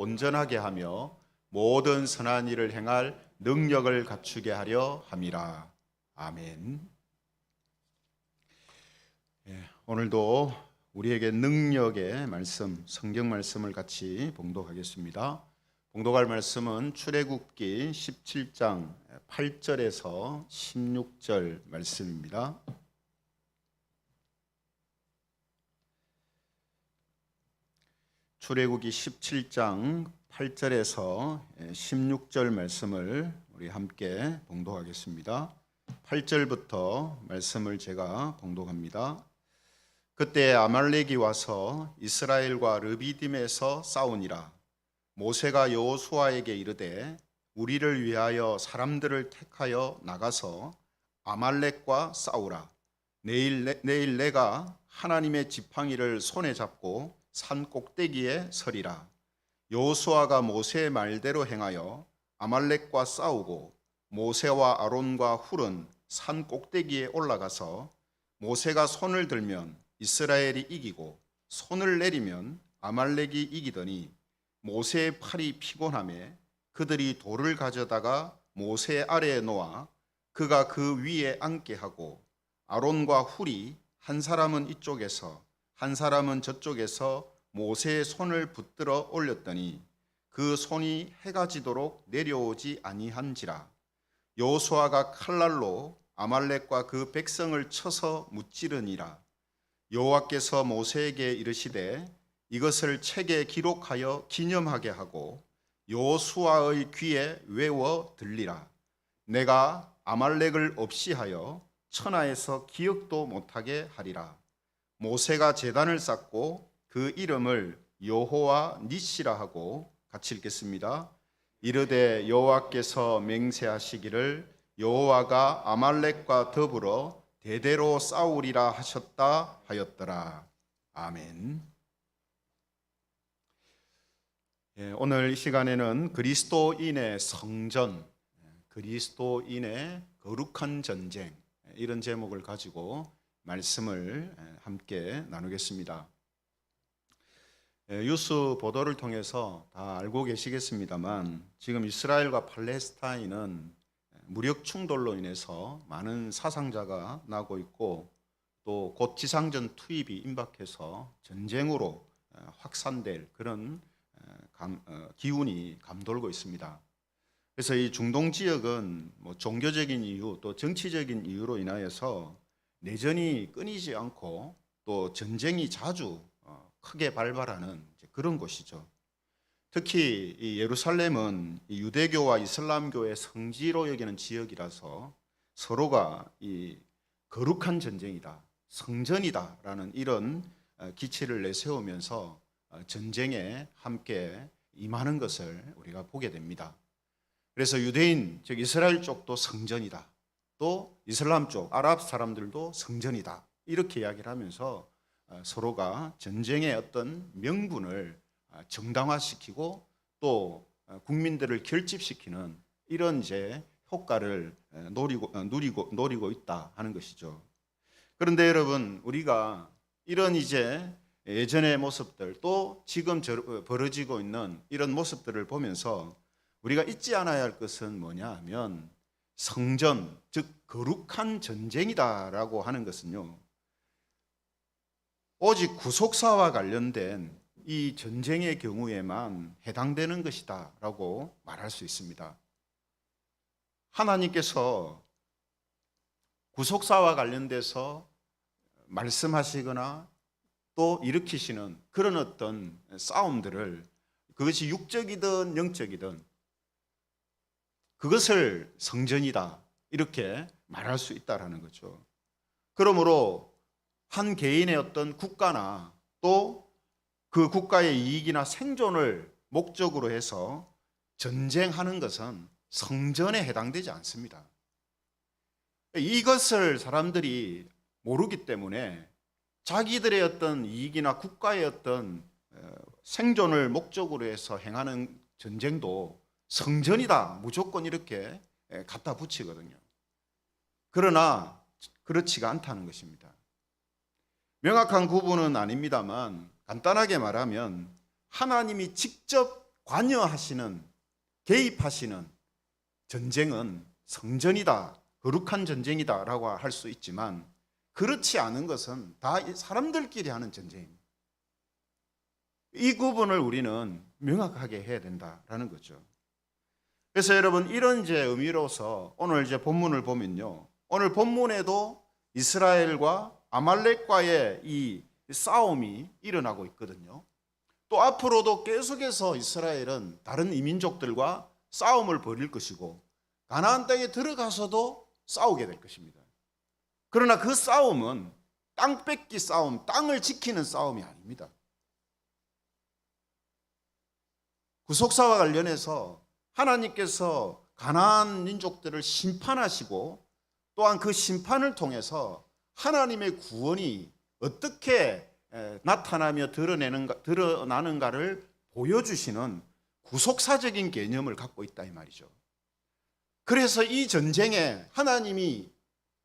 온전하게 하며 모든 선한 일을 행할 능력을 갖추게 하려 함이라. 아멘. 오늘도 우리에게 능력의 말씀, 성경 말씀을 같이 봉독하겠습니다. 봉독할 말씀은 출애굽기 17장 8절에서 16절 말씀입니다. 출애굽기 17장 8절에서 16절 말씀을 우리 함께 봉독하겠습니다. 8절부터 말씀을 제가 봉독합니다. 그때 아말렉이 와서 이스라엘과 르비딤에서 싸우니라. 모세가 여호수아에게 이르되 우리를 위하여 사람들을 택하여 나가서 아말렉과 싸우라. 내일 내가 하나님의 지팡이를 손에 잡고 산 꼭대기에 서리라. 여호수아가 모세의 말대로 행하여 아말렉과 싸우고 모세와 아론과 훌은 산 꼭대기에 올라가서 모세가 손을 들면 이스라엘이 이기고 손을 내리면 아말렉이 이기더니 모세의 팔이 피곤하매 그들이 돌을 가져다가 모세 아래에 놓아 그가 그 위에 앉게 하고 아론과 훌이 한 사람은 이쪽에서 한 사람은 저쪽에서 모세의 손을 붙들어 올렸더니 그 손이 해가 지도록 내려오지 아니한지라. 여호수아가 칼날로 아말렉과 그 백성을 쳐서 무찌르니라. 여호와께서 모세에게 이르시되 이것을 책에 기록하여 기념하게 하고 여호수아의 귀에 외워 들리라. 내가 아말렉을 없이 하여 천하에서 기억도 못하게 하리라. 모세가 제단을 쌓고 그 이름을 여호와 니시라 하고 같이 읽겠습니다. 이르되 여호와께서 맹세하시기를 여호와가 아말렉과 더불어 대대로 싸우리라 하셨다 하였더라. 아멘. 오늘 이 시간에는 그리스도인의 성전, 그리스도인의 거룩한 전쟁, 이런 제목을 가지고 말씀을 함께 나누겠습니다. 뉴스 보도를 통해서 다 알고 계시겠습니다만 지금 이스라엘과 팔레스타인은 무력 충돌로 인해서 많은 사상자가 나고 있고 또 곧 지상전 투입이 임박해서 전쟁으로 확산될 그런 기운이 감돌고 있습니다. 그래서 이 중동 지역은 종교적인 이유 또 정치적인 이유로 인하여서 내전이 끊이지 않고 또 전쟁이 자주 크게 발발하는 그런 곳이죠. 특히 이 예루살렘은 유대교와 이슬람교의 성지로 여기는 지역이라서 서로가 이 거룩한 전쟁이다, 성전이다라는 이런 기치를 내세우면서 전쟁에 함께 임하는 것을 우리가 보게 됩니다. 그래서 유대인, 즉 이스라엘 쪽도 성전이다, 또 이슬람 쪽, 아랍 사람들도 성전이다, 이렇게 이야기를 하면서 서로가 전쟁의 어떤 명분을 정당화시키고 또 국민들을 결집시키는 이런 이제 효과를 노리고 있다 하는 것이죠. 그런데 여러분, 우리가 이런 이제 예전의 모습들 또 지금 벌어지고 있는 이런 모습들을 보면서 우리가 잊지 않아야 할 것은 뭐냐 하면 성전, 즉 거룩한 전쟁이다라고 하는 것은요, 오직 구속사와 관련된 이 전쟁의 경우에만 해당되는 것이다 라고 말할 수 있습니다. 하나님께서 구속사와 관련돼서 말씀하시거나 또 일으키시는 그런 어떤 싸움들을, 그것이 육적이든 영적이든 그것을 성전이다 이렇게 말할 수 있다라는 거죠. 그러므로 한 개인의 어떤 국가나 또 그 국가의 이익이나 생존을 목적으로 해서 전쟁하는 것은 성전에 해당되지 않습니다. 이것을 사람들이 모르기 때문에 자기들의 어떤 이익이나 국가의 어떤 생존을 목적으로 해서 행하는 전쟁도 성전이다 무조건 이렇게 갖다 붙이거든요. 그러나 그렇지가 않다는 것입니다. 명확한 구분은 아닙니다만 간단하게 말하면 하나님이 직접 관여하시는, 개입하시는 전쟁은 성전이다, 거룩한 전쟁이다라고 할 수 있지만 그렇지 않은 것은 다 사람들끼리 하는 전쟁입니다. 이 구분을 우리는 명확하게 해야 된다라는 거죠. 그래서 여러분, 이런 의미로서 오늘 본문을 보면요, 오늘 본문에도 이스라엘과 아말렉과의 이 싸움이 일어나고 있거든요. 또 앞으로도 계속해서 이스라엘은 다른 이민족들과 싸움을 벌일 것이고 가나안 땅에 들어가서도 싸우게 될 것입니다. 그러나 그 싸움은 땅 뺏기 싸움, 땅을 지키는 싸움이 아닙니다. 구속사와 관련해서 하나님께서 가나안 민족들을 심판하시고 또한 그 심판을 통해서 하나님의 구원이 어떻게 나타나며 드러나는가를 보여주시는 구속사적인 개념을 갖고 있다 이 말이죠. 그래서 이 전쟁에 하나님이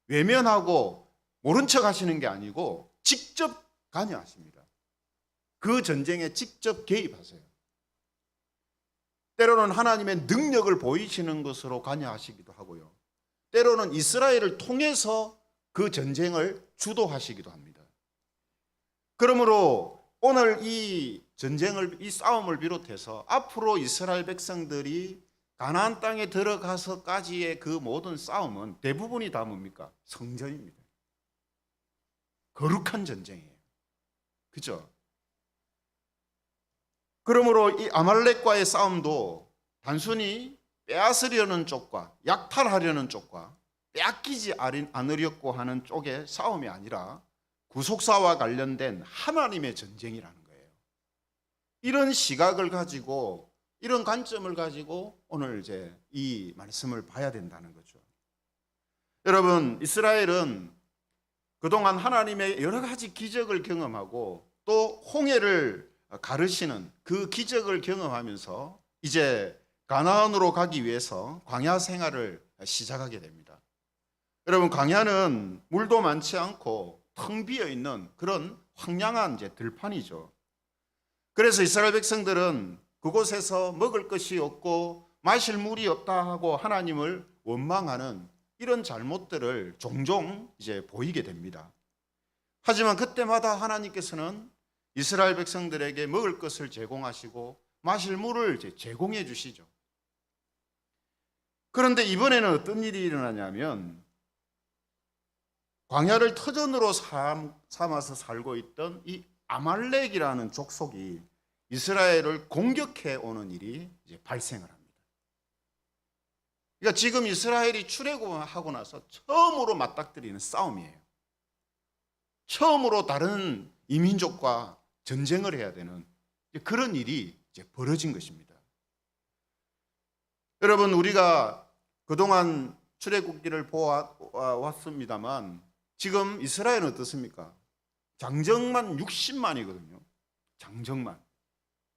외면하고 모른 척 하시는 게 아니고 직접 관여하십니다. 그 전쟁에 직접 개입하세요. 때로는 하나님의 능력을 보이시는 것으로 관여하시기도 하고요. 때로는 이스라엘을 통해서 그 전쟁을 주도하시기도 합니다. 그러므로 오늘 이 싸움을 비롯해서 앞으로 이스라엘 백성들이 가나안 땅에 들어가서까지의 그 모든 싸움은 대부분이 다 뭡니까? 성전입니다. 거룩한 전쟁이에요. 그죠? 그러므로 이 아말렉과의 싸움도 단순히 빼앗으려는 쪽과 약탈하려는 쪽과 빼앗기지 않으려고 하는 쪽의 싸움이 아니라 구속사와 관련된 하나님의 전쟁이라는 거예요. 이런 시각을 가지고, 이런 관점을 가지고 오늘 이 말씀을 봐야 된다는 거죠. 여러분, 이스라엘은 그동안 하나님의 여러 가지 기적을 경험하고 또 홍해를 가르시는 그 기적을 경험하면서 이제 가나안으로 가기 위해서 광야 생활을 시작하게 됩니다. 여러분, 광야는 물도 많지 않고 텅 비어 있는 그런 황량한 들판이죠. 그래서 이스라엘 백성들은 그곳에서 먹을 것이 없고 마실 물이 없다 하고 하나님을 원망하는 이런 잘못들을 종종 보이게 됩니다. 하지만 그때마다 하나님께서는 이스라엘 백성들에게 먹을 것을 제공하시고 마실 물을 제공해 주시죠. 그런데 이번에는 어떤 일이 일어나냐면 광야를 터전으로 삼아서 살고 있던 이 아말렉이라는 족속이 이스라엘을 공격해 오는 일이 발생을 합니다. 그러니까 지금 이스라엘이 출애굽하고 나서 처음으로 맞닥뜨리는 싸움이에요. 처음으로 다른 이민족과 전쟁을 해야 되는 그런 일이 벌어진 것입니다. 여러분, 우리가 그동안 출애굽기를 보아왔습니다만 지금 이스라엘은 어떻습니까? 장정만 60만이거든요. 장정만.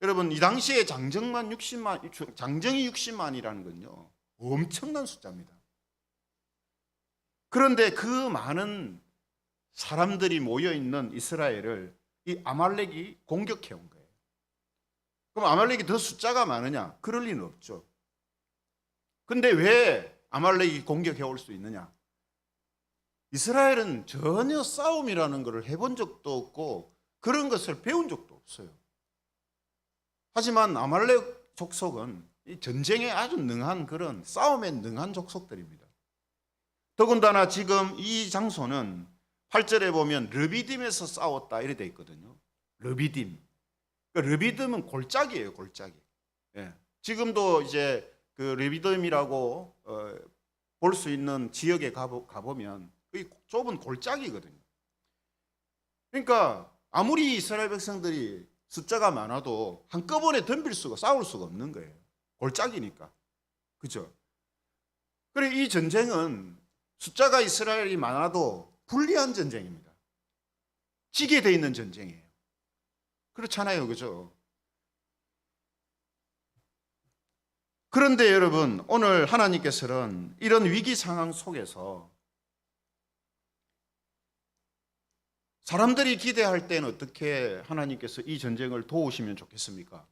여러분, 이 당시에 장정이 60만이라는 건요, 엄청난 숫자입니다. 그런데 그 많은 사람들이 모여있는 이스라엘을 이 아말렉이 공격해 온 거예요. 그럼 아말렉이 더 숫자가 많으냐? 그럴 리는 없죠. 근데 왜 아말렉이 공격해 올 수 있느냐? 이스라엘은 전혀 싸움이라는 것을 해본 적도 없고 그런 것을 배운 적도 없어요. 하지만 아말렉 족속은 이 전쟁에 아주 능한, 그런 싸움에 능한 족속들입니다. 더군다나 지금 이 장소는 8절에 보면 르비딤에서 싸웠다 이렇게 돼 있거든요. 르비딤. 그러니까 르비딤은 골짜기예요, 골짜기. 예. 지금도 그 르비딤이라고 볼 수 있는 지역에 가보면 그 좁은 골짜기거든요. 그러니까 아무리 이스라엘 백성들이 숫자가 많아도 한꺼번에 싸울 수가 없는 거예요. 골짜기니까. 그죠? 그래, 이 전쟁은 숫자가 이스라엘이 많아도 불리한 전쟁입니다. 지게 돼 있는 전쟁이에요. 그렇잖아요. 그죠? 그런데 여러분, 오늘 하나님께서는 이런 위기 상황 속에서 사람들이 기대할 때는 어떻게 하나님께서 이 전쟁을 도우시면 좋겠습니까?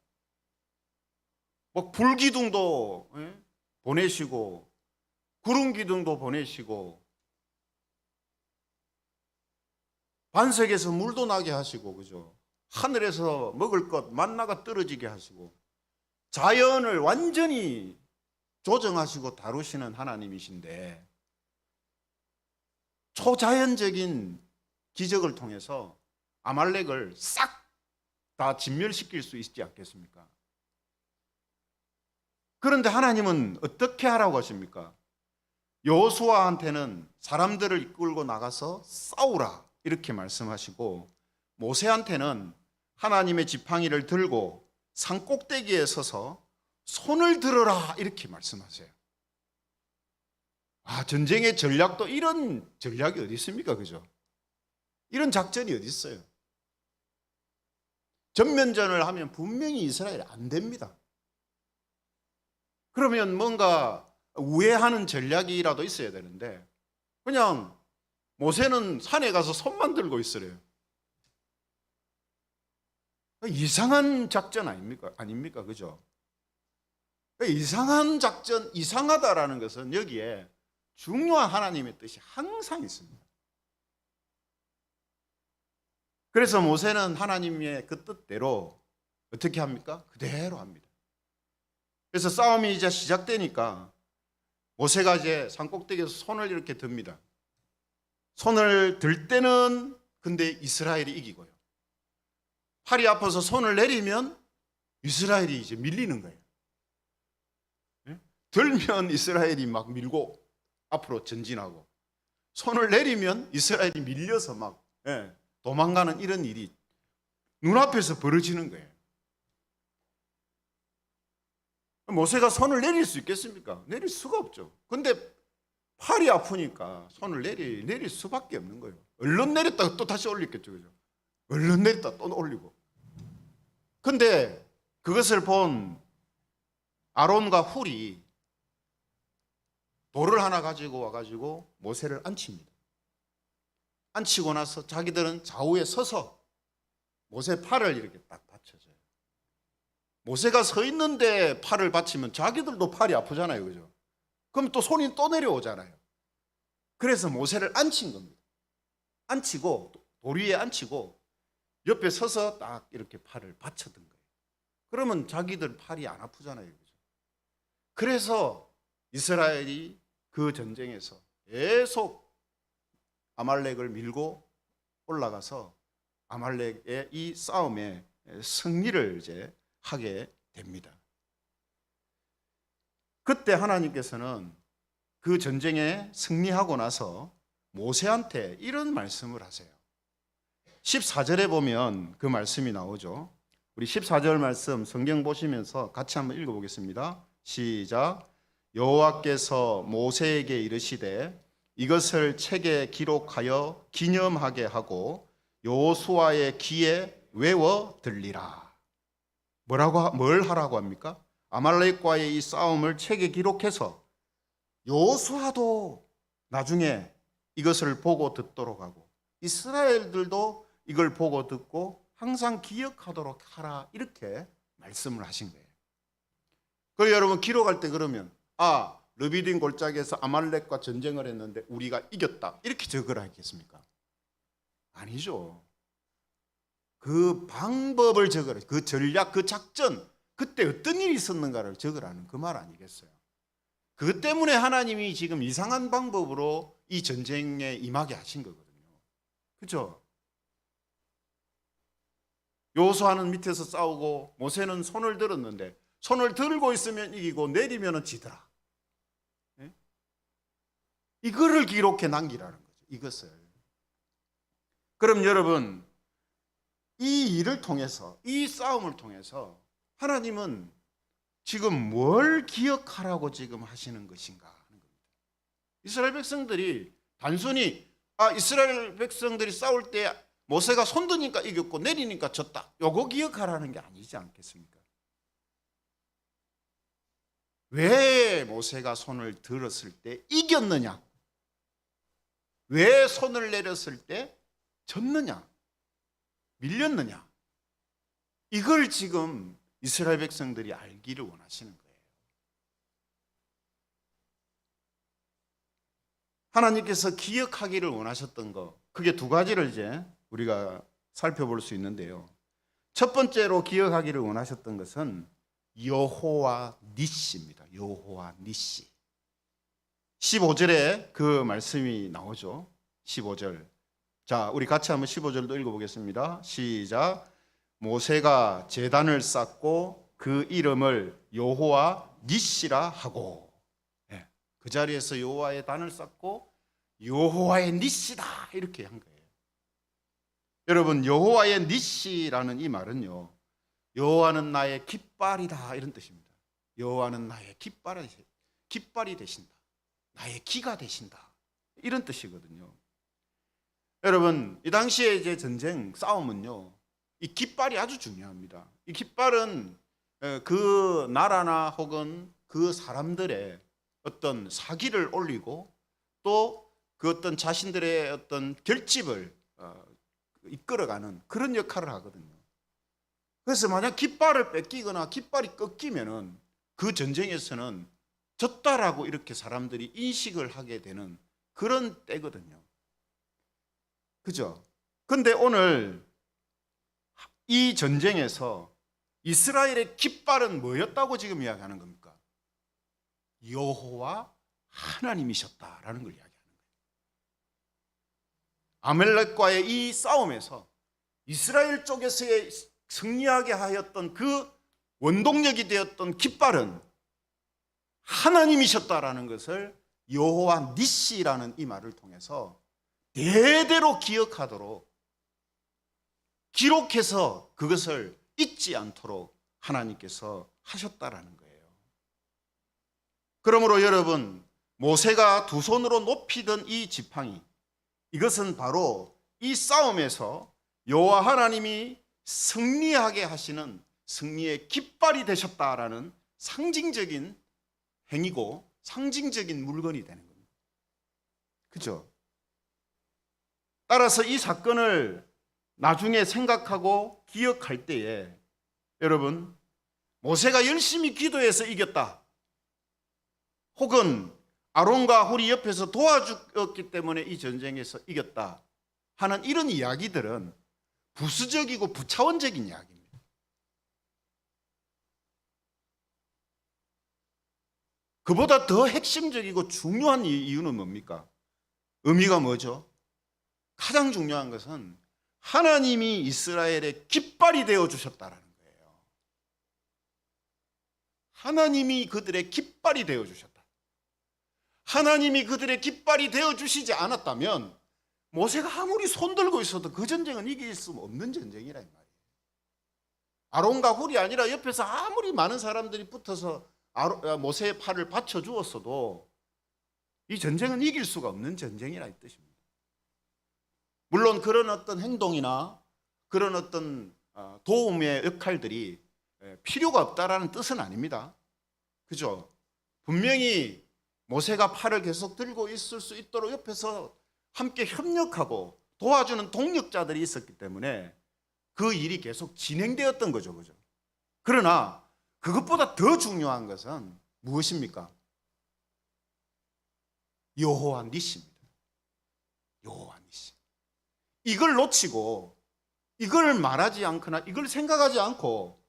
뭐 불기둥도 보내시고 구름기둥도 보내시고 반석에서 물도 나게 하시고, 그죠? 하늘에서 먹을 것 만나가 떨어지게 하시고 자연을 완전히 조정하시고 다루시는 하나님이신데 초자연적인 기적을 통해서 아말렉을 싹 다 진멸시킬 수 있지 않겠습니까? 그런데 하나님은 어떻게 하라고 하십니까? 여호수아한테는 사람들을 이끌고 나가서 싸우라 이렇게 말씀하시고, 모세한테는 하나님의 지팡이를 들고 산 꼭대기에 서서 손을 들어라 이렇게 말씀하세요. 전쟁의 전략도 이런 전략이 어디 있습니까? 그죠? 이런 작전이 어디 있어요? 전면전을 하면 분명히 이스라엘이 안 됩니다. 그러면 뭔가 우회하는 전략이라도 있어야 되는데 그냥 모세는 산에 가서 손만 들고 있으래요. 이상한 작전 아닙니까? 그죠? 이상한 작전, 이상하다라는 것은 여기에 중요한 하나님의 뜻이 항상 있습니다. 그래서 모세는 하나님의 그 뜻대로 어떻게 합니까? 그대로 합니다. 그래서 싸움이 이제 시작되니까 모세가 이제 산꼭대기에서 손을 이렇게 듭니다. 손을 들 때는 근데 이스라엘이 이기고요. 팔이 아파서 손을 내리면 이스라엘이 이제 밀리는 거예요. 들면 이스라엘이 막 밀고 앞으로 전진하고, 손을 내리면 이스라엘이 밀려서 막 도망가는 이런 일이 눈앞에서 벌어지는 거예요. 모세가 손을 내릴 수 있겠습니까? 내릴 수가 없죠. 근데 팔이 아프니까 손을 내릴 수밖에 없는 거예요. 얼른 내렸다가 또 다시 올리겠죠. 그죠? 얼른 내렸다가 또 올리고. 근데 그것을 본 아론과 훌이 돌을 하나 가지고 와가지고 모세를 앉힙니다. 앉히고 나서 자기들은 좌우에 서서 모세 팔을 이렇게 딱 받쳐줘요. 모세가 서 있는데 팔을 받치면 자기들도 팔이 아프잖아요. 그죠? 그럼 또 손이 또 내려오잖아요. 그래서 모세를 앉힌 겁니다. 앉히고 돌 위에 앉히고 옆에 서서 딱 이렇게 팔을 받쳐둔 거예요. 그러면 자기들 팔이 안 아프잖아요. 그죠? 그래서 이스라엘이 그 전쟁에서 계속 아말렉을 밀고 올라가서 아말렉의 이 싸움에 승리를 이제 하게 됩니다. 그때 하나님께서는 그 전쟁에 승리하고 나서 모세한테 이런 말씀을 하세요. 14절에 보면 그 말씀이 나오죠. 우리 14절 말씀 성경 보시면서 같이 한번 읽어보겠습니다. 시작. 여호와께서 모세에게 이르시되 이것을 책에 기록하여 기념하게 하고 여호수아의 귀에 외워 들리라. 뭘 하라고 합니까? 아말렉과의 이 싸움을 책에 기록해서 여호수아도 나중에 이것을 보고 듣도록 하고 이스라엘들도 이걸 보고 듣고 항상 기억하도록 하라 이렇게 말씀을 하신 거예요. 그리고 여러분 기록할 때 그러면 르비딘 골짜기에서 아말렉과 전쟁을 했는데 우리가 이겼다 이렇게 적으라 했겠습니까? 아니죠. 그 방법을 적으라, 그 전략, 그 작전, 그때 어떤 일이 있었는가를 적으라는 그 말 아니겠어요? 그것 때문에 하나님이 지금 이상한 방법으로 이 전쟁에 임하게 하신 거거든요. 그렇죠? 여호수아는 밑에서 싸우고 모세는 손을 들었는데 손을 들고 있으면 이기고 내리면 지더라. 이거를 기록해 남기라는 거죠. 이것을. 그럼 여러분 이 일을 통해서 이 싸움을 통해서 하나님은 지금 뭘 기억하라고 지금 하시는 것인가 하는 겁니다. 이스라엘 백성들이 단순히 이스라엘 백성들이 싸울 때 모세가 손드니까 이겼고 내리니까 졌다. 요거 기억하라는 게 아니지 않겠습니까? 왜 모세가 손을 들었을 때 이겼느냐? 왜 손을 내렸을 때 졌느냐? 밀렸느냐? 이걸 지금 이스라엘 백성들이 알기를 원하시는 거예요. 하나님께서 기억하기를 원하셨던 거, 그게 두 가지를 이제 우리가 살펴볼 수 있는데요. 첫 번째로 기억하기를 원하셨던 것은 여호와 니시입니다. 여호와 니시. 15절에 그 말씀이 나오죠. 15절. 자, 우리 같이 한번 15절도 읽어보겠습니다. 시작. 모세가 제단을 쌓고 그 이름을 여호와 니시라 하고, 그 자리에서 여호와의 단을 쌓고 여호와의 니시다 이렇게 한 거예요. 여러분, 여호와의 니시라는 이 말은요, 여호와는 나의 깃발이다 이런 뜻입니다. 여호와는 나의 깃발이 되신다, 나의 기가 되신다 이런 뜻이거든요. 여러분, 이 당시에 이제 전쟁 싸움은요, 이 깃발이 아주 중요합니다. 이 깃발은 그 나라나 혹은 그 사람들의 어떤 사기를 올리고 또 그 어떤 자신들의 어떤 결집을 이끌어가는 그런 역할을 하거든요. 그래서 만약 깃발을 뺏기거나 깃발이 꺾이면은 그 전쟁에서는 졌다라고 이렇게 사람들이 인식을 하게 되는 그런 때거든요. 그죠? 근데 오늘 이 전쟁에서 이스라엘의 깃발은 뭐였다고 지금 이야기하는 겁니까? 여호와 하나님이셨다라는 걸 이야기하는 거예요. 아말렉과의 이 싸움에서 이스라엘 쪽에서의 승리하게 하였던 그 원동력이 되었던 깃발은 하나님이셨다라는 것을 여호와 니시라는 이 말을 통해서 대대로 기억하도록 기록해서 그것을 잊지 않도록 하나님께서 하셨다라는 거예요. 그러므로 여러분, 모세가 두 손으로 높이던 이 지팡이, 이것은 바로 이 싸움에서 여호와 하나님이 승리하게 하시는 승리의 깃발이 되셨다라는 상징적인 행위고 상징적인 물건이 되는 겁니다. 그죠? 따라서 이 사건을 나중에 생각하고 기억할 때에 여러분, 모세가 열심히 기도해서 이겼다, 혹은 아론과 홀이 옆에서 도와주었기 때문에 이 전쟁에서 이겼다 하는 이런 이야기들은 부수적이고 부차원적인 이야기입니다. 그보다 더 핵심적이고 중요한 이유는 뭡니까? 의미가 뭐죠? 가장 중요한 것은 하나님이 이스라엘의 깃발이 되어 주셨다라는 거예요. 하나님이 그들의 깃발이 되어 주셨다. 하나님이 그들의 깃발이 되어 주시지 않았다면 모세가 아무리 손들고 있어도 그 전쟁은 이길 수 없는 전쟁이라 이 말이에요. 아론과 훌이 아니라 옆에서 아무리 많은 사람들이 붙어서 모세의 팔을 받쳐 주었어도 이 전쟁은 이길 수가 없는 전쟁이라 이 뜻입니다. 물론 그런 어떤 행동이나 그런 어떤 도움의 역할들이 필요가 없다라는 뜻은 아닙니다. 그죠? 분명히 모세가 팔을 계속 들고 있을 수 있도록 옆에서 함께 협력하고 도와주는 동력자들이 있었기 때문에 그 일이 계속 진행되었던 거죠. 그죠? 그러나 그것보다 더 중요한 것은 무엇입니까? 여호와 니시입니다. 여호와 니시. 이걸 놓치고 이걸 말하지 않거나 이걸 생각하지 않고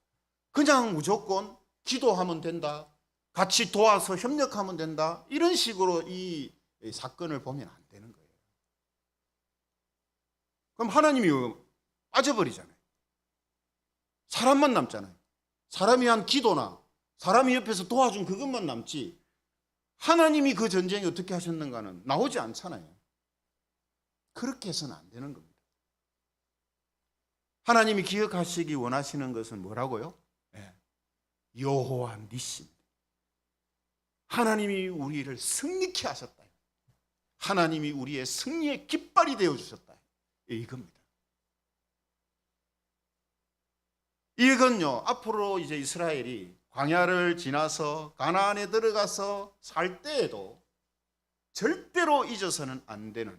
그냥 무조건 기도하면 된다, 같이 도와서 협력하면 된다, 이런 식으로 이 사건을 보면 안 되는 거예요. 그럼 하나님이 빠져버리잖아요. 사람만 남잖아요. 사람이 한 기도나 사람이 옆에서 도와준 그것만 남지 하나님이 그 전쟁에 어떻게 하셨는가는 나오지 않잖아요. 그렇게 해서는 안 되는 겁니다. 하나님이 기억하시기 원하시는 것은 뭐라고요? 여호와 니시입니다. 하나님이 우리를 승리케 하셨다. 하나님이 우리의 승리의 깃발이 되어주셨다. 이겁니다. 이건요, 앞으로 이제 이스라엘이 광야를 지나서 가나안에 들어가서 살 때에도 절대로 잊어서는 안 되는,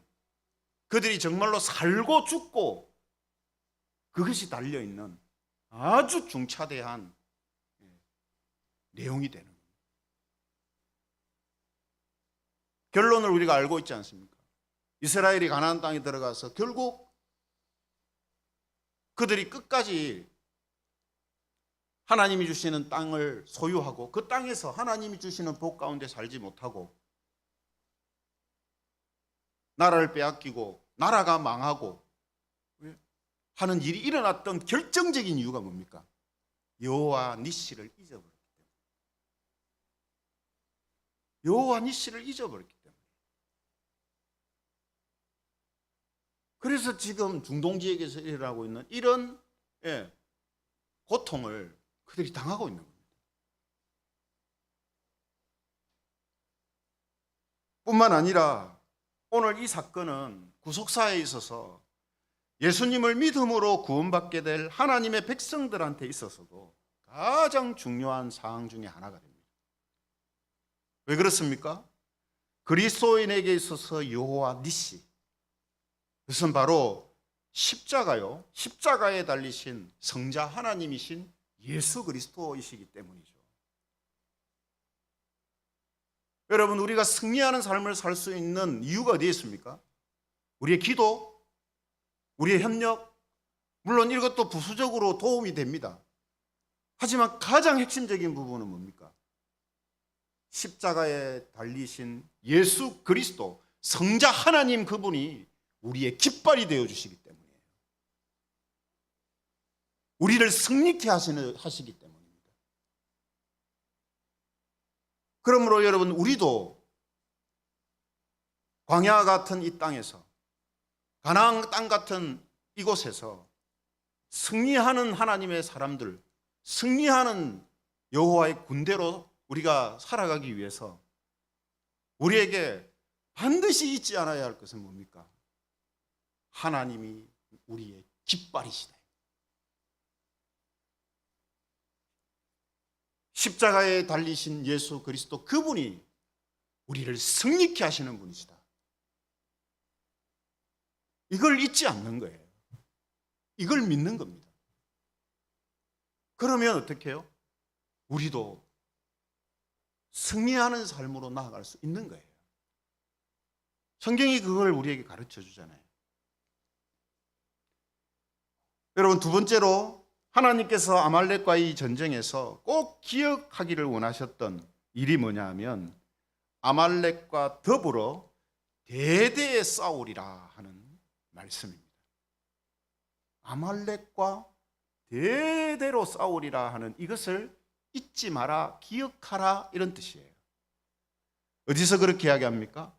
그들이 정말로 살고 죽고 그것이 달려있는 아주 중차대한 내용이 되는 겁니다. 결론을 우리가 알고 있지 않습니까? 이스라엘이 가나안 땅에 들어가서 결국 그들이 끝까지 하나님이 주시는 땅을 소유하고 그 땅에서 하나님이 주시는 복 가운데 살지 못하고 나라를 빼앗기고 나라가 망하고 하는 일이 일어났던 결정적인 이유가 뭡니까? 여호와 니시를 잊어버렸기 때문에. 여호와 니시를 잊어버렸기 때문에. 그래서 지금 중동 지역에서 일어나고 있는 이런 고통을 그들이 당하고 있는 겁니다. 뿐만 아니라 오늘 이 사건은 구속사에 있어서 예수님을 믿음으로 구원받게 될 하나님의 백성들한테 있어서도 가장 중요한 사항 중에 하나가 됩니다. 왜 그렇습니까? 그리스도인에게 있어서 여호와 니시, 그것은 바로 십자가요, 십자가에 달리신 성자 하나님이신 예수 그리스도이시기 때문이죠. 여러분, 우리가 승리하는 삶을 살 수 있는 이유가 어디에 있습니까? 우리의 기도, 우리의 협력, 물론 이것도 부수적으로 도움이 됩니다. 하지만 가장 핵심적인 부분은 뭡니까? 십자가에 달리신 예수 그리스도, 성자 하나님 그분이 우리의 깃발이 되어주시기 때문이에요. 우리를 승리케 하시기 때문입니다. 그러므로 여러분, 우리도 광야 같은 이 땅에서, 가나안 땅 같은 이곳에서 승리하는 하나님의 사람들, 승리하는 여호와의 군대로 우리가 살아가기 위해서 우리에게 반드시 잊지 않아야 할 것은 뭡니까? 하나님이 우리의 깃발이시다. 십자가에 달리신 예수 그리스도, 그분이 우리를 승리케 하시는 분이시다. 이걸 잊지 않는 거예요. 이걸 믿는 겁니다. 그러면 어떻게 해요? 우리도 승리하는 삶으로 나아갈 수 있는 거예요. 성경이 그걸 우리에게 가르쳐 주잖아요. 여러분, 두 번째로 하나님께서 아말렉과의 전쟁에서 꼭 기억하기를 원하셨던 일이 뭐냐 하면 아말렉과 더불어 대대에 싸우리라 하는 말씀입니다. 아말렉과 대대로 싸우리라 하는 이것을 잊지 마라, 기억하라, 이런 뜻이에요. 어디서 그렇게 이야기합니까?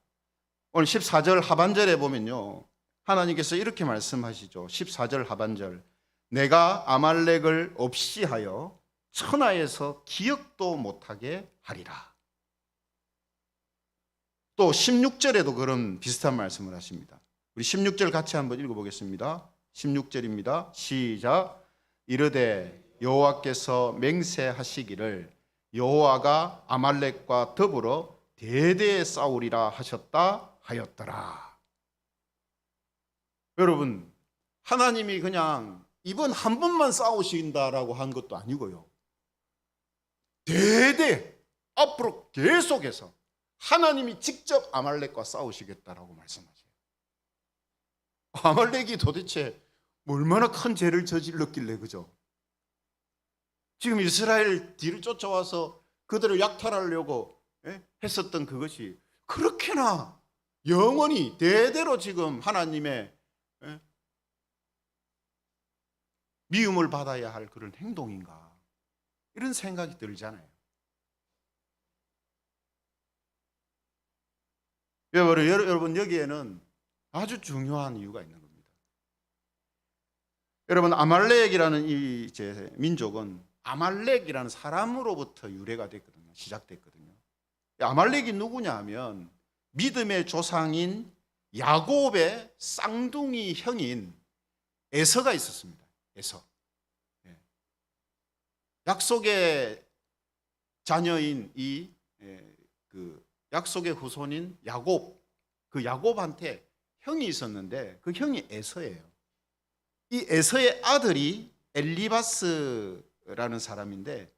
오늘 14절 하반절에 보면요, 하나님께서 이렇게 말씀하시죠. 14절 하반절, 내가 아말렉을 없이 하여 천하에서 기억도 못하게 하리라. 또 16절에도 그런 비슷한 말씀을 하십니다. 우리 16절 같이 한번 읽어보겠습니다. 16절입니다. 시작. 이르되 여호와께서 맹세하시기를 여호와가 아말렉과 더불어 대대에 싸우리라 하셨다 하였더라. 여러분, 하나님이 그냥 이번 한 번만 싸우신다라고 한 것도 아니고요, 대대 앞으로 계속해서 하나님이 직접 아말렉과 싸우시겠다라고 말씀하세요. 아말렉이 도대체 얼마나 큰 죄를 저질렀길래, 그죠? 지금 이스라엘 뒤를 쫓아와서 그들을 약탈하려고 했었던 그것이 그렇게나 영원히 대대로 지금 하나님의 미움을 받아야 할 그런 행동인가, 이런 생각이 들잖아요. 여러분, 여기에는 아주 중요한 이유가 있는 겁니다. 여러분, 아말렉이라는 이 민족은 아말렉이라는 사람으로부터 유래가 됐거든요. 시작됐거든요. 아말렉이 누구냐 하면 믿음의 조상인 야곱의 쌍둥이 형인 에서가 있었습니다. 에서. 약속의 자녀인 그 약속의 후손인 야곱, 그 야곱한테 형이 있었는데 그 형이 에서예요. 이 에서의 아들이 엘리바스라는 사람인데,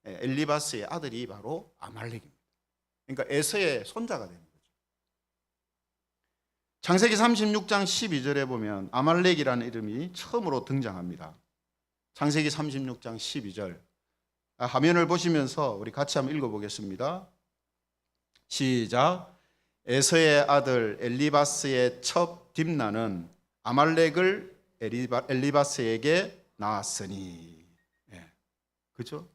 엘리바스의 아들이 바로 아말렉입니다. 그러니까 에서의 손자가 되는 거죠. 창세기 36장 12절에 보면 아말렉이라는 이름이 처음으로 등장합니다. 창세기 36장 12절. 화면을 보시면서 우리 같이 한번 읽어보겠습니다. 시작. 에서의 아들 엘리바스의 첩 딥나는 아말렉을 엘리바스에게 낳았으니. 그죠?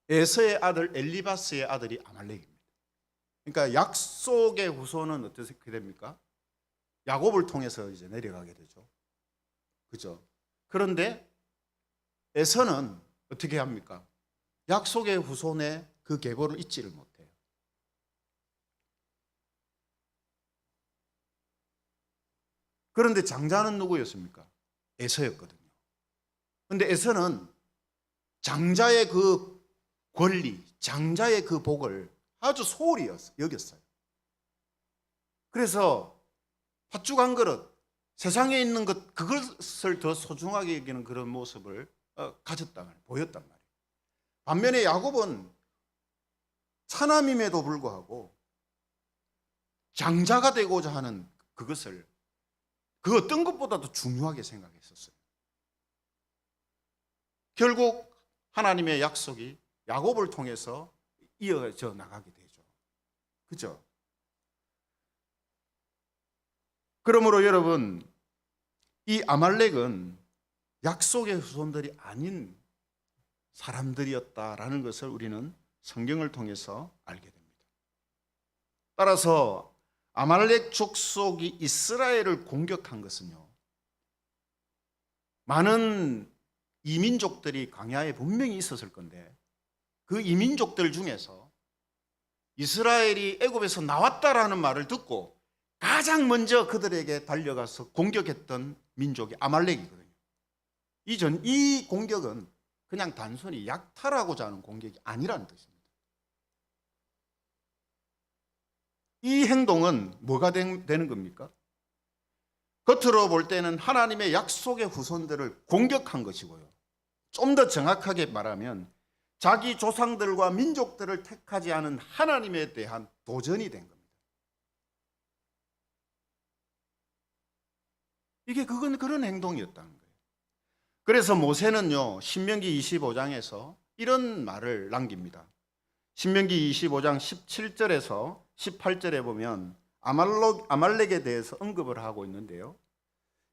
에서의 아들 엘리바스의 아들이 아말렉입니다. 그러니까 약속의 후손은 어떻게 됩니까? 야곱을 통해서 이제 내려가게 되죠. 그죠? 그런데 에서는 어떻게 합니까? 약속의 후손의 그 계보를 잊지를 못해요. 그런데 장자는 누구였습니까? 에서였거든요. 그런데 에서는 장자의 그 권리, 장자의 그 복을 아주 소홀히 여겼어요. 그래서 팥죽 한 그릇, 세상에 있는 것, 그것을 더 소중하게 여기는 그런 모습을 보였단 말이에요. 반면에 야곱은 차남임에도 불구하고 장자가 되고자 하는 그것을 그 어떤 것보다도 중요하게 생각했었어요. 결국 하나님의 약속이 야곱을 통해서 이어져 나가게 되죠. 그죠? 그러므로 여러분, 이 아말렉은 약속의 후손들이 아닌 사람들이었다라는 것을 우리는 성경을 통해서 알게 됩니다. 따라서 아말렉 족속이 이스라엘을 공격한 것은요, 많은 이민족들이 광야에 분명히 있었을 건데 그 이민족들 중에서 이스라엘이 애굽에서 나왔다라는 말을 듣고 가장 먼저 그들에게 달려가서 공격했던 민족이 아말렉이거든요. 이 공격은 그냥 단순히 약탈하고자 하는 공격이 아니라는 뜻입니다. 이 행동은 뭐가 되는 겁니까? 겉으로 볼 때는 하나님의 약속의 후손들을 공격한 것이고요. 좀 더 정확하게 말하면 자기 조상들과 민족들을 택하지 않은 하나님에 대한 도전이 된 겁니다. 그건 그런 행동이었다는 거예요. 그래서 모세는요, 신명기 25장에서 이런 말을 남깁니다. 신명기 25장 17절에서 18절에 보면 아말렉에 대해서 언급을 하고 있는데요.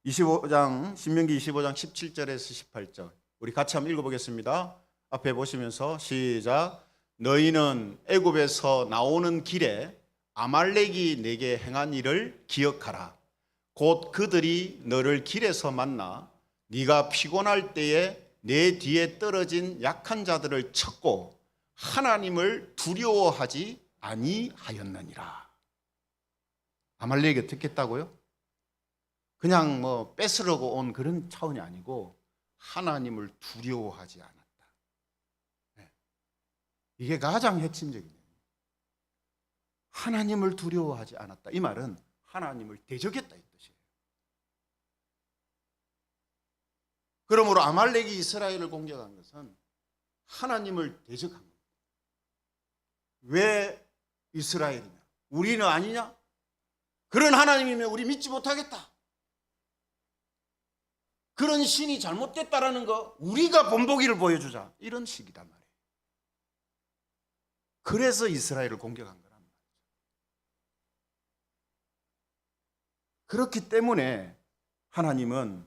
신명기 25장 17절에서 18절. 우리 같이 한번 읽어보겠습니다. 앞에 보시면서 시작. 너희는 애굽에서 나오는 길에 아말렉이 내게 행한 일을 기억하라. 곧 그들이 너를 길에서 만나 네가 피곤할 때에 내 뒤에 떨어진 약한 자들을 쳤고 하나님을 두려워하지 아니하였느니라. 아말렉이 어떻게 했다고요? 그냥 뭐 뺏으려고 온 그런 차원이 아니고 하나님을 두려워하지 않았다. 이게 가장 핵심적입니다. 하나님을 두려워하지 않았다. 이 말은 하나님을 대적했다 이 뜻이에요. 그러므로 아말렉이 이스라엘을 공격한 것은 하나님을 대적한 겁니다. 왜 이스라엘이냐? 우리는 아니냐? 그런 하나님이면 우리 믿지 못하겠다. 그런 신이 잘못됐다라는 거 우리가 본보기를 보여주자. 이런 식이단 말이에요. 그래서 이스라엘을 공격한 거란 말이죠. 그렇기 때문에 하나님은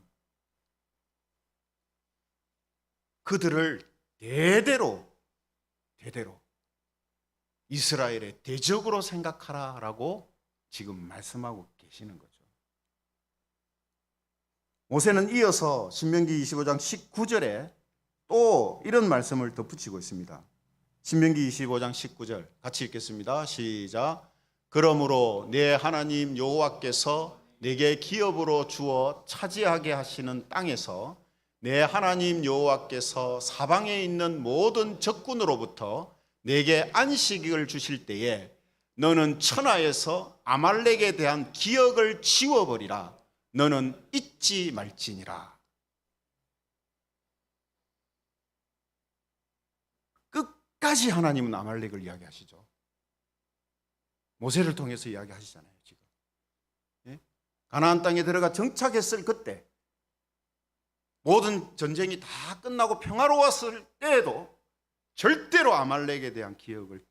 그들을 대대로 이스라엘의 대적으로 생각하라라고 지금 말씀하고 계시는 거죠. 모세는 이어서 신명기 25장 19절에 또 이런 말씀을 덧붙이고 있습니다. 신명기 25장 19절 같이 읽겠습니다. 시작. 그러므로 내 하나님 여호와께서 내게 기업으로 주어 차지하게 하시는 땅에서 내 하나님 여호와께서 사방에 있는 모든 적군으로부터 내게 안식을 주실 때에 너는 천하에서 아말렉에 대한 기억을 지워버리라. 너는 잊지 말지니라. 끝까지 하나님은 아말렉을 이야기하시죠. 모세를 통해서 이야기하시잖아요. 지금 가나안 땅에 들어가 정착했을 그때, 모든 전쟁이 다 끝나고 평화로웠을 때에도 절대로 아말렉에 대한 기억을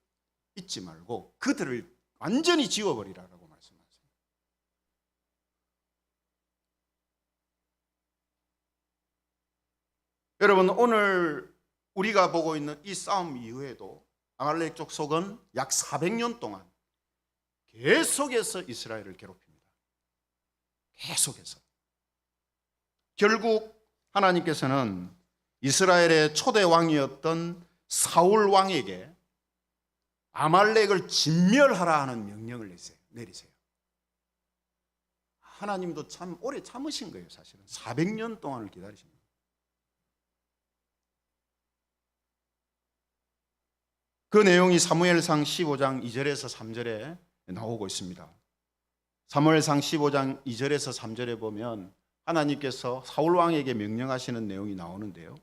잊지 말고 그들을 완전히 지워버리라고 말씀하세요. 여러분, 오늘 우리가 보고 있는 이 싸움 이후에도 아말렉 족속은 약 400년 동안 계속해서 이스라엘을 괴롭힙니다. 계속해서. 결국 하나님께서는 이스라엘의 초대 왕이었던 사울 왕에게 아말렉을 진멸하라 하는 명령을 내리세요. 하나님도 참 오래 참으신 거예요. 사실은 400년 동안을 기다리신 거예요. 그 내용이 사무엘상 15장 2절에서 3절에 나오고 있습니다. 사무엘상 15장 2절에서 3절에 보면 하나님께서 사울 왕에게 명령하시는 내용이 나오는데요.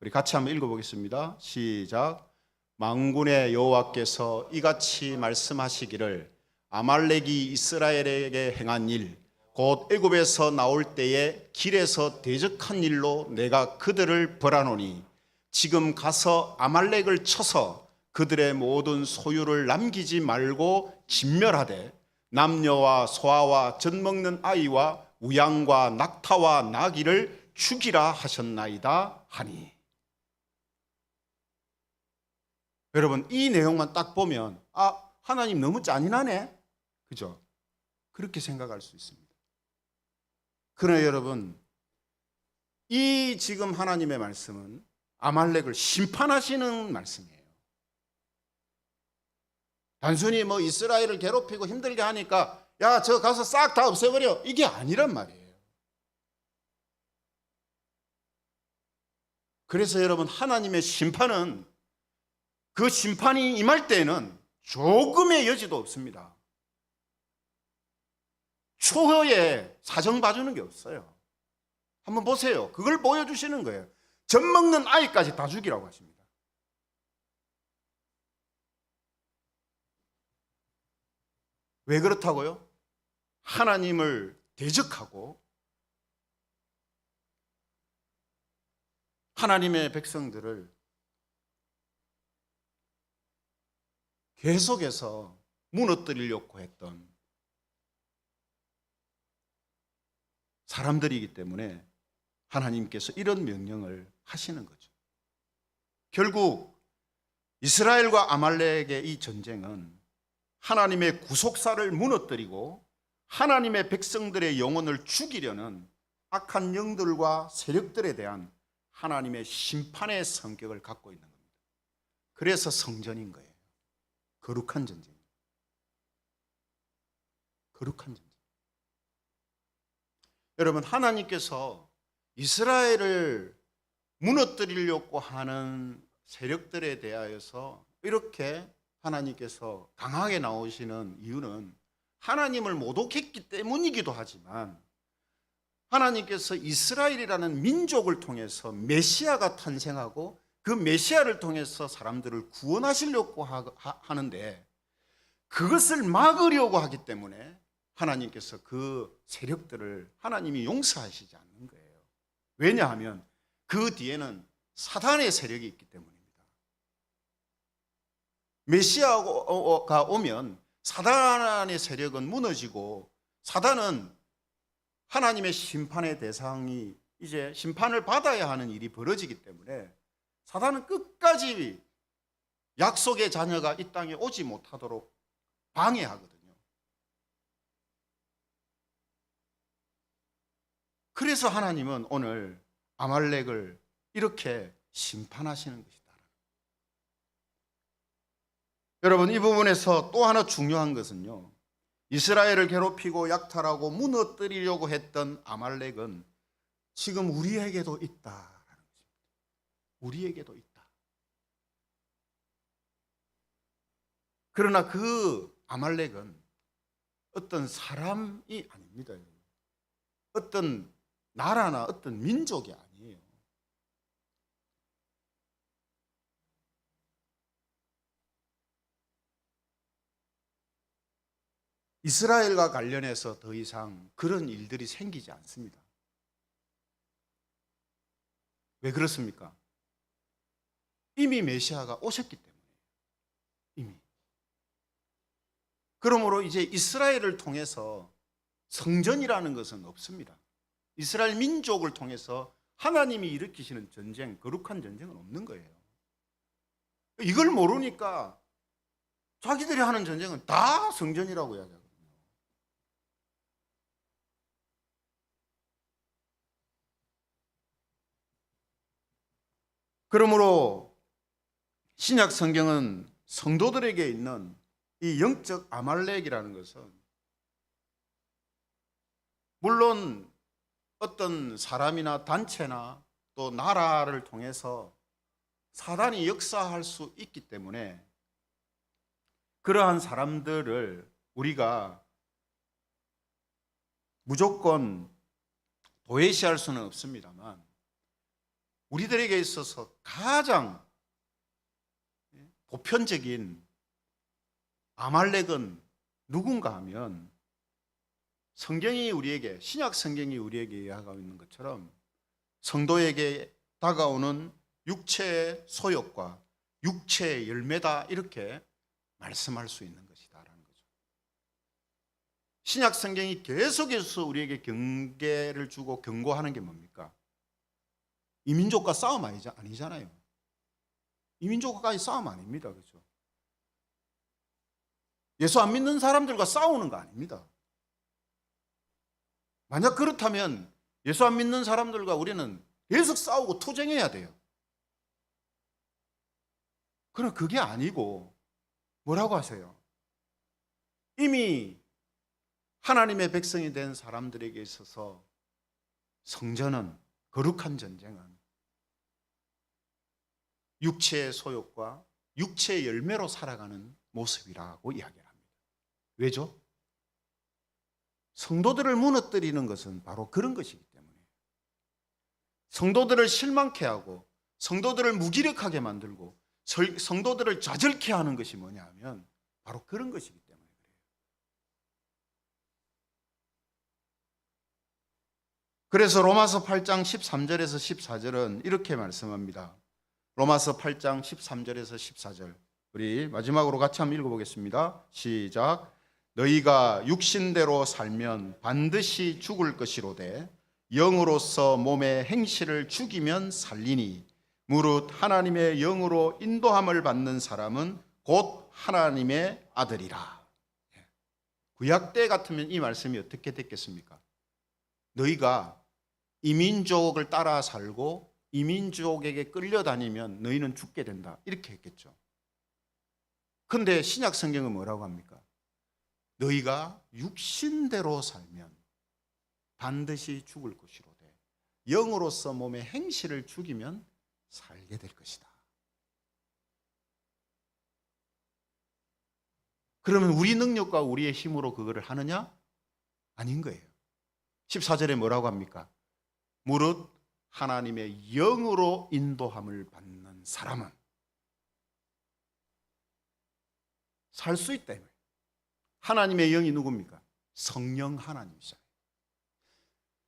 우리 같이 한번 읽어보겠습니다. 시작. 만군의 여호와께서 이같이 말씀하시기를 아말렉이 이스라엘에게 행한 일, 곧 애굽에서 나올 때에 길에서 대적한 일로 내가 그들을 벌하노니 지금 가서 아말렉을 쳐서 그들의 모든 소유를 남기지 말고 진멸하되 남녀와 소아와 젖먹는 아이와 우양과 낙타와 나귀를 죽이라 하셨나이다 하니. 여러분, 이 내용만 딱 보면 하나님 너무 잔인하네, 그죠? 그렇게 생각할 수 있습니다. 그러나 여러분, 이 지금 하나님의 말씀은 아말렉을 심판하시는 말씀이에요. 단순히 이스라엘을 괴롭히고 힘들게 하니까 야, 저 가서 싹 다 없애버려, 이게 아니란 말이에요. 그래서 여러분, 하나님의 심판은, 그 심판이 임할 때에는 조금의 여지도 없습니다. 초허에 사정 봐주는 게 없어요. 한번 보세요. 그걸 보여주시는 거예요. 젖 먹는 아이까지 다 죽이라고 하십니다. 왜 그렇다고요? 하나님을 대적하고 하나님의 백성들을 계속해서 무너뜨리려고 했던 사람들이기 때문에 하나님께서 이런 명령을 하시는 거죠. 결국 이스라엘과 아말렉의 이 전쟁은 하나님의 구속사를 무너뜨리고 하나님의 백성들의 영혼을 죽이려는 악한 영들과 세력들에 대한 하나님의 심판의 성격을 갖고 있는 겁니다. 그래서 성전인 거예요. 거룩한 전쟁. 거룩한 전쟁. 여러분, 하나님께서 이스라엘을 무너뜨리려고 하는 세력들에 대하여서 이렇게 하나님께서 강하게 나오시는 이유는 하나님을 모독했기 때문이기도 하지만, 하나님께서 이스라엘이라는 민족을 통해서 메시아가 탄생하고 그 메시아를 통해서 사람들을 구원하시려고 하는데, 그것을 막으려고 하기 때문에 하나님께서 그 세력들을 하나님이 용서하시지 않는 거예요. 왜냐하면 그 뒤에는 사단의 세력이 있기 때문입니다. 메시아가 오면 사단의 세력은 무너지고, 사단은 하나님의 심판의 대상이 이제 심판을 받아야 하는 일이 벌어지기 때문에 사단은 끝까지 약속의 자녀가 이 땅에 오지 못하도록 방해하거든요. 그래서 하나님은 오늘 아말렉을 이렇게 심판하시는 것이다. 여러분, 이 부분에서 또 하나 중요한 것은요, 이스라엘을 괴롭히고 약탈하고 무너뜨리려고 했던 아말렉은 지금 우리에게도 있다라는 것입니다. 우리에게도 있다. 그러나 그 아말렉은 어떤 사람이 아닙니다. 어떤 나라나 어떤 민족이 아니에요. 이스라엘과 관련해서 더 이상 그런 일들이 생기지 않습니다. 왜 그렇습니까? 이미 메시아가 오셨기 때문에. 이미. 그러므로 이제 이스라엘을 통해서 성전이라는 것은 없습니다. 이스라엘 민족을 통해서 하나님이 일으키시는 전쟁, 거룩한 전쟁은 없는 거예요. 이걸 모르니까 자기들이 하는 전쟁은 다 성전이라고 이야기하거든요. 그러므로 신약 성경은 성도들에게 있는 이 영적 아말렉이라는 것은 물론 어떤 사람이나 단체나 또 나라를 통해서 사단이 역사할 수 있기 때문에 그러한 사람들을 우리가 무조건 도외시할 수는 없습니다만 우리들에게 있어서 가장 보편적인 아말렉은 누군가 하면 성경이 우리에게, 신약 성경이 우리에게 이야기하고 있는 것처럼 성도에게 다가오는 육체의 소욕과 육체의 열매다, 이렇게 말씀할 수 있는 것이다라는 거죠. 신약 성경이 계속해서 우리에게 경계를 주고 경고하는 게 뭡니까? 이민족과 싸움 아니잖아요. 이민족과의 싸움 아닙니다. 그렇죠? 예수 안 믿는 사람들과 싸우는 거 아닙니다. 만약 그렇다면 예수 안 믿는 사람들과 우리는 계속 싸우고 투쟁해야 돼요. 그러나 그게 아니고 뭐라고 하세요? 이미 하나님의 백성이 된 사람들에게 있어서 성전은, 거룩한 전쟁은 육체의 소욕과 육체의 열매로 살아가는 모습이라고 이야기를 합니다. 왜죠? 성도들을 무너뜨리는 것은 바로 그런 것이기 때문에, 성도들을 실망케 하고 성도들을 무기력하게 만들고 성도들을 좌절케 하는 것이 뭐냐 하면 바로 그런 것이기 때문에 그래요. 그래서 로마서 8장 13절에서 14절은 이렇게 말씀합니다. 로마서 8장 13절에서 14절, 우리 마지막으로 같이 한번 읽어보겠습니다. 시작. 너희가 육신대로 살면 반드시 죽을 것이로되 영으로서 몸의 행실을 죽이면 살리니 무릇 하나님의 영으로 인도함을 받는 사람은 곧 하나님의 아들이라. 구약 때 같으면 이 말씀이 어떻게 됐겠습니까? 너희가 이민족을 따라 살고 이민족에게 끌려다니면 너희는 죽게 된다, 이렇게 했겠죠. 그런데 신약 성경은 뭐라고 합니까? 너희가 육신대로 살면 반드시 죽을 것이로되 영으로서 몸의 행실을 죽이면 살게 될 것이다. 그러면 우리 능력과 우리의 힘으로 그거를 하느냐? 아닌 거예요. 14절에 뭐라고 합니까? 무릇 하나님의 영으로 인도함을 받는 사람은 살 수 있다. 하나님의 영이 누굽니까? 성령 하나님이잖아요.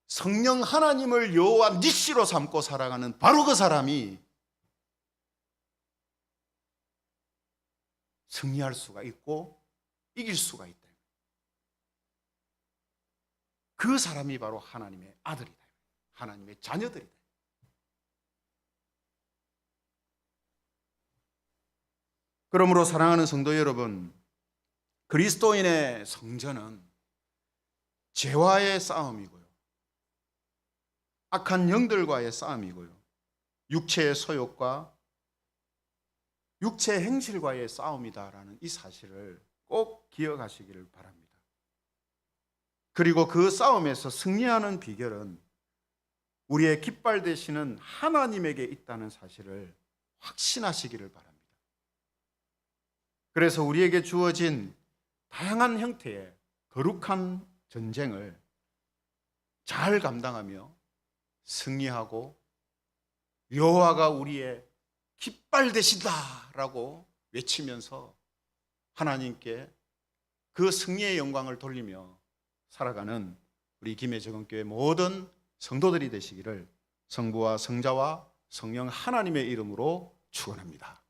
성령 하나님을 여호와 니시로 삼고 살아가는 바로 그 사람이 승리할 수가 있고 이길 수가 있다. 그 사람이 바로 하나님의 아들이다. 하나님의 자녀들이다. 그러므로 사랑하는 성도 여러분, 그리스도인의 성전은 죄와의 싸움이고요, 악한 영들과의 싸움이고요, 육체의 소욕과 육체의 행실과의 싸움이다라는 이 사실을 꼭 기억하시기를 바랍니다. 그리고 그 싸움에서 승리하는 비결은 우리의 깃발 되시는 하나님에게 있다는 사실을 확신하시기를 바랍니다. 그래서 우리에게 주어진 다양한 형태의 거룩한 전쟁을 잘 감당하며 승리하고 여호와가 우리의 깃발 되신다라고 외치면서 하나님께 그 승리의 영광을 돌리며 살아가는 우리 김해정원교회 모든 성도들이 되시기를 성부와 성자와 성령 하나님의 이름으로 축원합니다.